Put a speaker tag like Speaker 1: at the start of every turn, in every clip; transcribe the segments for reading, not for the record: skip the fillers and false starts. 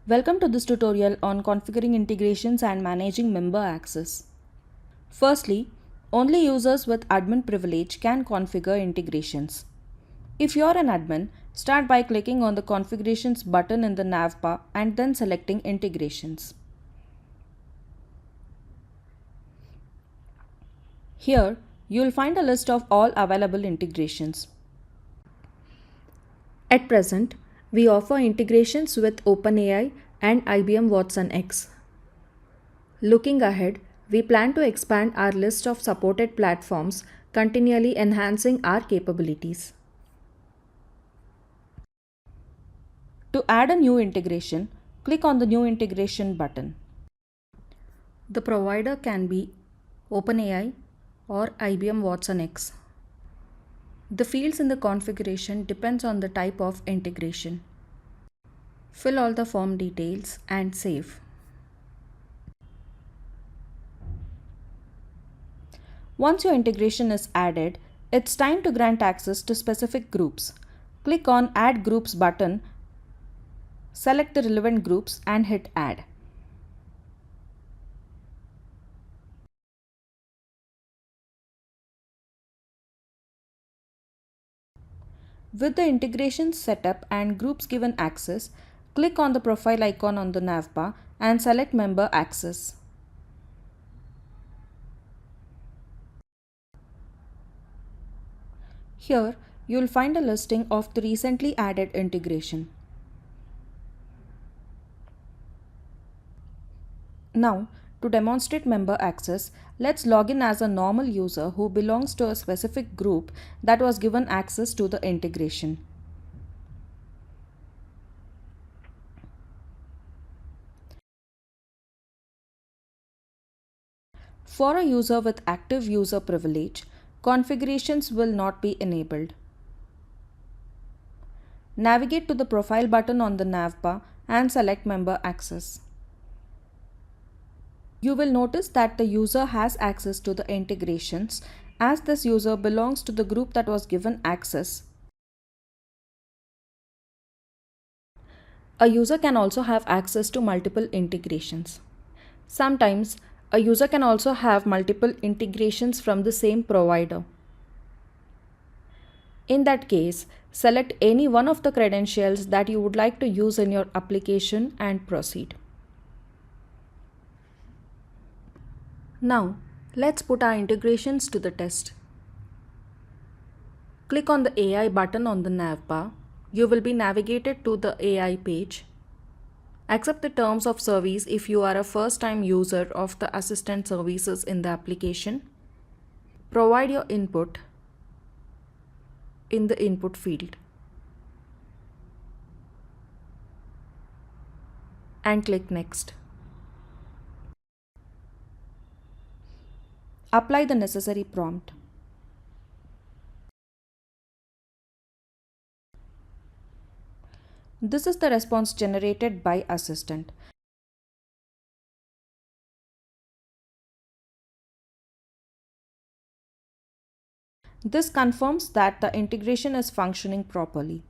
Speaker 1: Welcome to this tutorial on configuring integrations and managing member access. Firstly, only users with admin privilege can configure integrations. If you're an admin, start by clicking on the Configurations button in the navbar and then selecting Integrations. Here, you'll find a list of all available integrations. At present, we offer integrations with OpenAI and IBM Watson X. Looking ahead, we plan to expand our list of supported platforms, continually enhancing our capabilities. To add a new integration, click on the New Integration button. The provider can be OpenAI or IBM Watson X. The fields in the configuration depends on the type of integration. Fill all the form details and save. Once your integration is added, it's time to grant access to specific groups. Click on Add Groups button, select the relevant groups and hit Add. With the integration set up and groups given access, click on the profile icon on the navbar and select Member Access. Here, you will find a listing of the recently added integration. Now, to demonstrate member access, let's log in as a normal user who belongs to a specific group that was given access to the integration. For a user with active user privilege, configurations will not be enabled. Navigate to the Profile button on the navbar and select Member Access. You will notice that the user has access to the integrations as this user belongs to the group that was given access. A user can also have access to multiple integrations. Sometimes, a user can also have multiple integrations from the same provider. In that case, select any one of the credentials that you would like to use in your application and proceed. Now, let's put our integrations to the test. Click on the AI button on the navbar. You will be navigated to the AI page. Accept the terms of service if you are a first-time user of the assistant services in the application. Provide your input in the input field and click Next. Apply the necessary prompt. This is the response generated by Assistant. This confirms that the integration is functioning properly.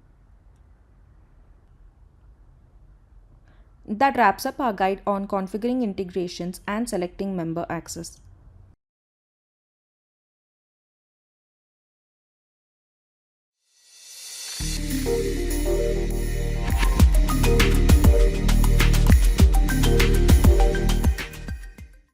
Speaker 1: That wraps up our guide on configuring integrations and selecting member access.